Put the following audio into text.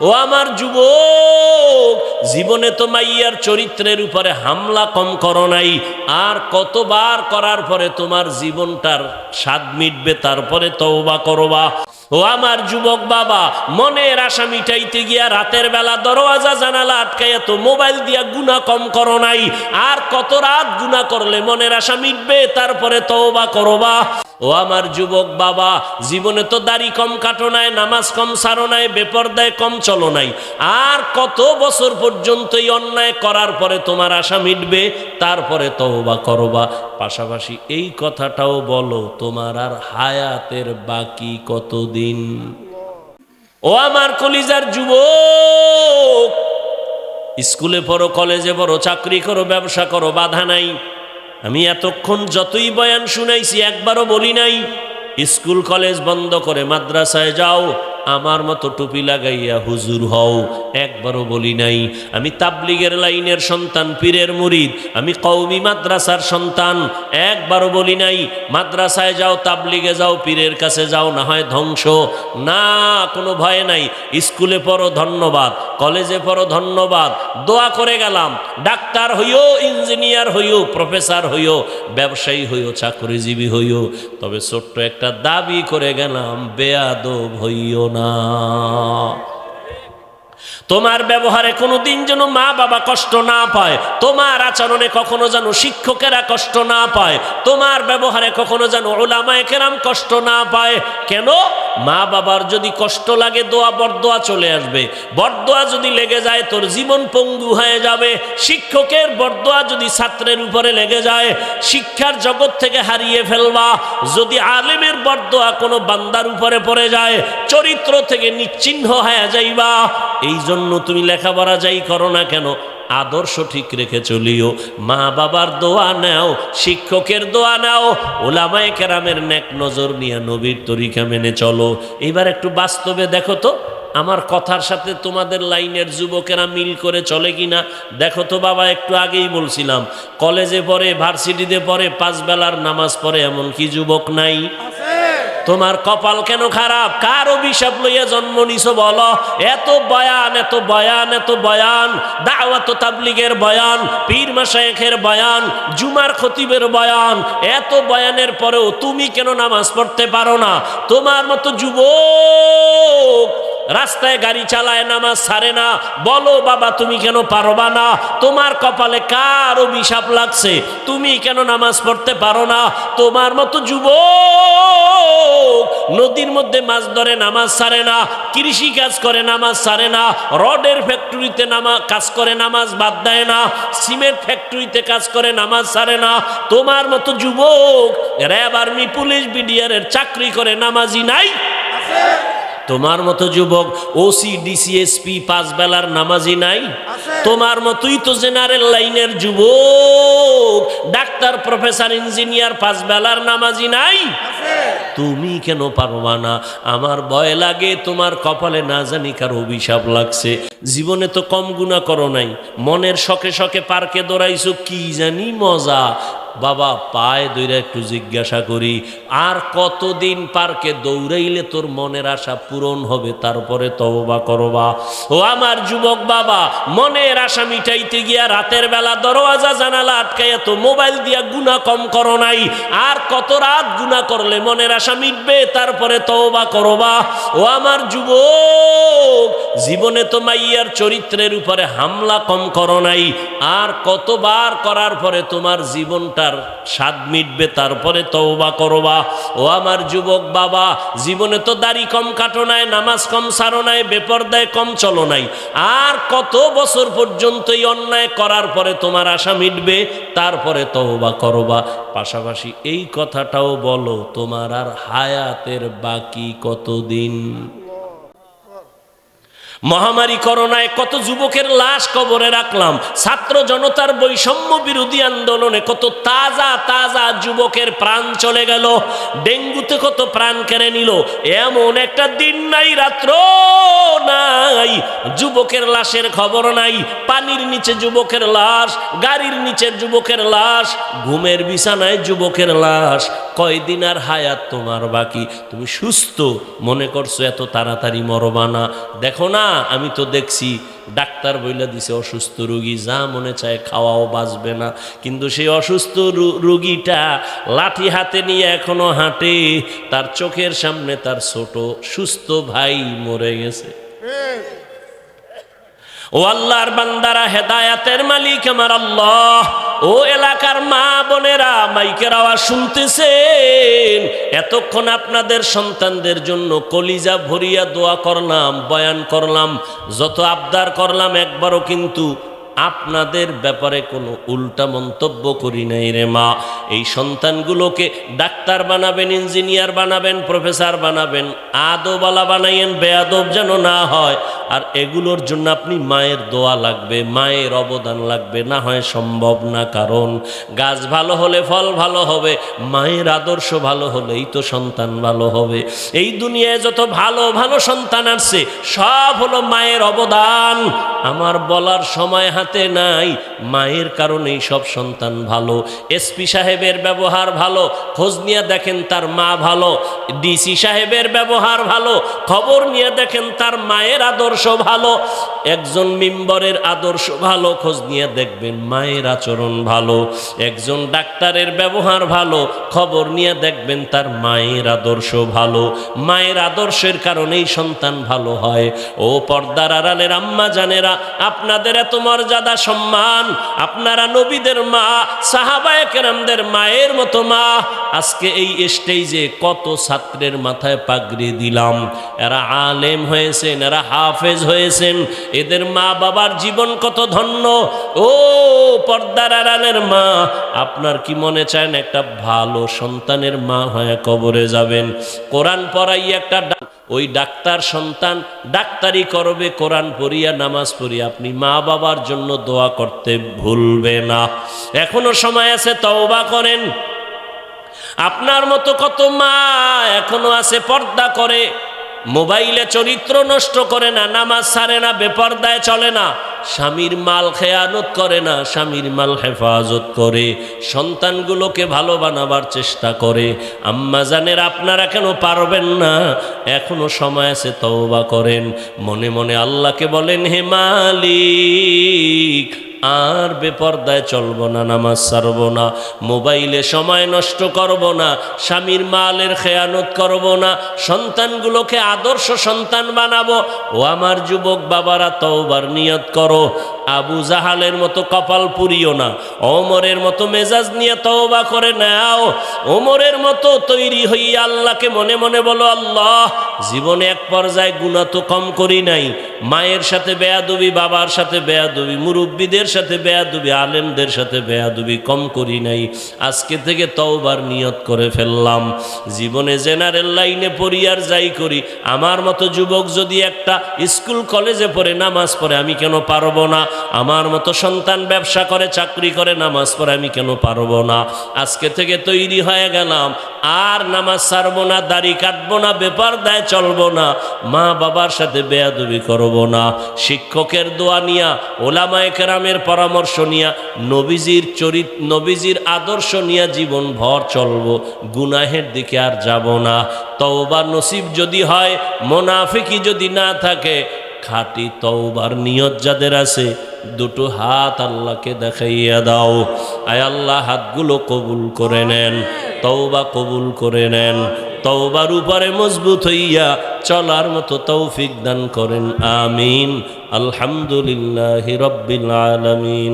ও আমার যুবক, জীবনে তো মাইয়ার চরিত্রের উপরে হামলা কম করো নাই, আর কতবার করার পরে তোমার জীবনটার স্বাদ মিটবে, তারপরে তওবা করবা। ও আমার যুবক বাবা, মনের আশা মিটাইতে গিয়া রাতের বেলা দরওয়াজা জানালা আটকাইয়া তো মোবাইল দিয়া গুনাহ কম করো নাই, আর কত রাত গুনাহ করলে মনের আশা মিটবে, তারপরে তওবা করবা। ও আমার যুবক বাবা, জীবনে তো দাড়ি কম কাটো নাই, নামাজ কম সারো নাই, বেপরদায় কম চলো নাই, আর কত বছর পর্যন্ত এই অন্যায় করার পরে তোমার আশা মিটবে, তারপরে তওবা করবা। পাশাপাশি এই কথাটাও বলো, তোমার আর হায়াতের বাকি কতদিন? ও আমার কলিজার যুবক, স্কুলে পড়ো, কলেজে পড়ো, চাকরি করো, ব্যবসা করো, বাধা নাই। আমি এতক্ষণ যতই বয়ান শুনাইছি একবারও বলি নাই স্কুল কলেজ বন্ধ করে মাদ্রাসায় যাও, আমার মতো টুপি লাগাইয়া হুজুর হও, একবারও বলি নাই। আমি তাবলিগের লাইনের সন্তান, পীরের মুরিদ, আমি কওমি মাদ্রাসার সন্তান, একবারও বলি নাই মাদ্রাসায় যাও, তাবলিগে যাও, পীরের কাছে যাও, না হয় ধ্বংস। না, কোনো ভয় নাই। স্কুলে পড়ো ধন্যবাদ, কলেজে পড়ো ধন্যবাদ, দোয়া করে গেলাম, ডাক্তার হইও, ইঞ্জিনিয়ার হইও, প্রফেসর হইও, ব্যবসায়ী হইও, চাকরিজীবী হইও, তবে ছোট্ট একটা দাবি করে গেলাম, বেয়াদব হইও না। তোমার ব্যবহারে কোনোদিন যেন মা বাবা কষ্ট না পায়, তোমার আচরণে কখনো যেন শিক্ষকেরা কষ্ট না পায়, তোমার ব্যবহারে কখনো যেন উলামায়ে কেরাম কষ্ট না পায়। কেন? মা বাবার যদি কষ্ট লাগে, দোয়া বরদোয়া চলে আসবে, বরদোয়া যদি লেগে যায় তোর জীবন পঙ্গু হয়ে যাবে। শিক্ষকের বরদোয়া যদি ছাত্রের উপরে লেগে যায়, শিক্ষার জগৎ থেকে হারিয়ে ফেলবা। যদি আলেমের বরদোয়া কোনো বান্দার উপরে পড়ে যায়, চরিত্র থেকে নিশ্চিহ্ন হয়ে যাইবা। এই জন্য তুমি লেখাপড়া যাই করো না কেন, আদর্শ ঠিক রেখে চলিও। মা বাবার দোয়া নাও, শিক্ষকের দোয়া নাও, উলামায়ে কেরামের নেক নজর নিয়ে নবীর তরিকা মেনে চলো। এবার একটু বাস্তবে দেখো তো, আমার কথার সাথে তোমাদের লাইনের যুবকেরা মিল করে চলে কিনা দেখো তো বাবা। একটু আগেই বলছিলাম, কলেজে পড়ে, ভার্সিটিতে পড়ে, 5 বেলার নামাজ পড়ে, এমন কি যুবক নাই? তোমার কপাল কেন খারাপ? কার অভিশাপ লইয়া জন্ম নিছো বলো? এত বয়ান, এত বয়ান, এত বয়ান, দাওয়াত তাবলীগের বয়ান, পীর মাশায়েখের বয়ান, জুমার খতিবের বয়ান, এত বয়ানের পরেও তুমি কেন নামাজ পড়তে পারো না? তোমার মতো যুবক রাস্তায় গাড়ি চালায়, নামাজ ছাড়ে না, বলো বাবা তুমি কেন পারবা না? তোমার কপালে কার অভিশাপ লাগছে? তুমি কেন নামাজ পড়তে পারো না? তোমার মতো যুবক নদীর মধ্যে মাছ ধরে, নামাজ ছাড়ে না, কৃষি কাজ করে, নামাজ ছাড়ে না, রডের ফ্যাক্টরিতে কাজ করে, নামাজ বাদ দেয় না, সিমেন্ট ফ্যাক্টরিতে কাজ করে, নামাজ ছাড়ে না। তোমার মতো যুবক র্যাব, আর্মি, পুলিশ, বিডিআরের চাকরি করে, নামাজি নাই? তোমার মতো যুবক ওসি, ডিসি, এসপি, 5 বেলার নামাজি নাই? তোমার মতোই তো জেনারেল লাইনের যুবক, ডাক্তার, প্রফেসর, ইঞ্জিনিয়ার, 5 বেলার নামাজি নাই? তুমি কেন পারবা না? আমার ভয় লাগে তোমার কপালে না জানি কার অভিশাপ লাগছে। জীবনে তো কম গুনাহ করো নাই, মনের শখে শখে পার্কে দৌড়াইছো, কি জানি মজা। বাবা পায়ে দইরা একটু জিজ্ঞাসা করি, আর কতদিন পার্কে দৌড়াইলে তোর মনের আশা পূরণ হবে, তারপরে তওবা করবা? ও আমার যুবক বাবা, মনের আশা মিটাইতে গিয়া রাতের বেলা দরওয়াজা জানালা আটকাইয়া তো মোবাইল দিয়া গুনাহ কম করো নাই, আর কত রাত গুনাহ করলে মনের আশা মিটবে, তারপরে তওবা করবা? ও আমার যুবক, জীবনে তো মাইয়ার চরিত্রের উপরে হামলা কম করো নাই, আর কতবার করার পরে তোমার জীবনটার স্বাদ মিটবে, তারপরে তওবা করবা? ও আমার যুবক বাবা, জীবনে তো দাড়ি কম কাটো নাই, নামাজ কম সারো নাই, বেপরদায় কম চলো নাই, আর কত বছর পর্যন্ত এই অন্যায় করার পরে তোমার আশা মিটবে, তারপরে তওবা করবা? পাশাপাশি এই কথাটাও বলো, তোমার আর হায়াতের বাকি কতদিন? মহামারী করোনায় কত যুবকের লাশ কবরে রাখলাম, ছাত্র জনতার বৈষম্য বিরোধী আন্দোলনে কত তাজা তাজা যুবকের প্রাণ চলে গেল, ডেঙ্গুতে কত প্রাণ কেড়ে নিল। এমন একটা দিন নাই, রাত্র নাই, যুবকের লাশের খবর নাই। পানির নিচে যুবকের লাশ, গাড়ির নিচে যুবকের লাশ, ঘুমের বিছানায় যুবকের লাশ। কয়দিন আর হায়াত তোমার বাকি? তুমি সুস্থ মনে করছো এত তাড়াতাড়ি মরবা না। দেখো না, আমি তো দেখছি ডাক্তার বইলা দিছে অসুস্থ রোগী, যা মনে চায় খাওয়াও বাঁচবে না, কিন্তু সেই অসুস্থ রোগীটা লাঠি হাতে নিয়ে এখনো হাঁটে, তার চোখের সামনে তার ছোট সুস্থ ভাই মরে গেছে। ও আল্লাহর বান্দারা, হেদায়াতের মালিক আমার আল্লাহ, ও এলাকার মা বোনেরা, মাইকের আওয়াজ শুনতেছেন, এতক্ষণ আপনাদের সন্তানদের জন্য কলিজা ভরিয়া দোয়া করলাম, বয়ান করলাম, যত আবদার করলাম, একবারও কিন্তু আপনাদের ব্যাপারে কোনো উল্টা মন্তব্য করি নাই রে মা। এই সন্তানগুলোকে ডাক্তার বানাবেন, ইঞ্জিনিয়ার বানাবেন, প্রফেসর বানাবেন, আদবওয়ালা বানাইয়েন, বেয়াদব যেন না হয়। আর এগুলোর জন্য আপনি মায়ের দোয়া লাগবে, মায়ের অবদান লাগবে, না হয় সম্ভব না। কারণ গাছ ভালো হলে ফল ভালো হবে, মায়ের আদর্শ ভালো হলেই তো সন্তান ভালো হবে। এই দুনিয়ায় যত ভালো ভালো সন্তান আসছে সব হলো মায়ের অবদান। আমার বলার সময় হাতে নাই, মায়ের কারণেই সব সন্তান ভালো। এসপি সাহেবের ব্যবহার ভালো, খোঁজ নিয়ে দেখেন তার মা ভালো। ডিসি সাহেবের ব্যবহার ভালো, খবর নিয়ে দেখেন তার মায়ের আদর্শ ভালো। একজন মেম্বারের আদর্শ ভালো, খোঁজ নিয়ে দেখবেন মায়ের আচরণ ভালো। একজন ডাক্তারের ব্যবহার ভালো, খবর নিয়ে দেখবেন তার মায়ের আদর্শ ভালো। মায়ের আদর্শের কারণেই সন্তান ভালো হয়। ও পর্দার আড়ালের আম্মা জানেরা, আপনাদের এত মর্যাদা সম্মান, আপনারা নবীদের মা, সাহাবায়ে কেরামদের মায়ের মতো মা। আজকে এই স্টেজে কত ছাত্রের মাথায় পাগড়ি দিলাম, এরা আলেম হয়েছেন, এরা হাফেজ হয়েছেন, এদের মা বাবার জীবন কত ধন্য। ও পর্দার আড়ালের মা, আপনার কি মনে চায় না একটা ভালো সন্তানের মা হয়ে কবরে যাবেন? কোরআন পড়াই একটা, ওই ডাক্তার সন্তান ডাক্তারি করবে, কোরআন পড়িয়া নামাজ পড়িয়া আপনি মা বাবার জন্য দোয়া করতে ভুলবে না। এখনো সময় আছে, তওবা করেন। আপনার মতো কত মা এখনো আছে পর্দা করে, মোবাইলে চরিত্র নষ্ট করে না, নামাজ ছাড়ে না, বেপর্দায় চলে না, স্বামীর মাল খেয়ানত করে না, স্বামীর মাল হেফাজত করে, সন্তানগুলোকে ভালো বানাবার চেষ্টা করে। আম্মা জানের আপনারা কেন পারবেন না? এখনো সময় আছে, তওবা করেন। মনে মনে আল্লাহকে বলেন, হে মালিক, আর বেপর্দায় চলবো না, নামাজ ছাড়বো না, মোবাইলে সময় নষ্ট করব না, স্বামীর মালের খেয়ানত করব না, সন্তানগুলোকে আদর্শ সন্তান বানাবো। ও আমার যুবক বাবারা, তওবার নিয়ত করো। আবু জাহালের মতো কপাল পুরিও না, ওমরের মতো মেজাজ নিয়ে তওবা করে নাও। ওমরের মতো তৈরি হইয়া আল্লাহকে মনে মনে বলো, আল্লাহ, জীবনে এক পর্যায়ে গুনাহ তো কম করি নাই, মায়ের সাথে বেয়াদবি, বাবার সাথে বেয়াদবি, মুরব্বীদের সাথে বেয়াদবি, আলেমদের সাথে বেয়াদবি কম করি নাই। আজকে থেকে তওবার নিয়ত করে ফেললাম। জীবনে জেনারেল লাইনে পড়ি আর যাই করি, আমার মতো যুবক যদি একটা স্কুল কলেজে পড়ে নামাজ পড়ে, আমি কেন পারবো না? আমার মতো সন্তান ব্যবসা করে, চাকরি করে, নামাজ পড়ে, আমি কেন পারবো না? আজকে থেকে তৈরি হয়ে গেলাম, আর নামাজ ছাড়বো না, দাড়ি কাটবো না, বেপরদায় চলবো না, মা বাবার সাথে বেয়াদবি করবো না। শিক্ষকের দোয়া নিয়া, ওলামায়ে কেরামের পরামর্শ নিয়া, নবীজির আদর্শ নিয়া জীবন ভর চলবো, গুনাহের দিকে আর যাব না। তওবা নসিব যদি হয়, মুনাফিকি যদি না থাকে, খাঁটি তওবার নিয়ত যাদের আছে, দুটো হাত আল্লাহকে দেখাইয়া দাও। আয় আল্লাহ, হাতগুলো কবুল করে নেন, তওবা কবুল করে নেন, তওবার উপরে মজবুত হইয়া চলার মতো তৌফিক দান করেন। আমিন। আলহামদুলিল্লাহি রাব্বিল আলামিন।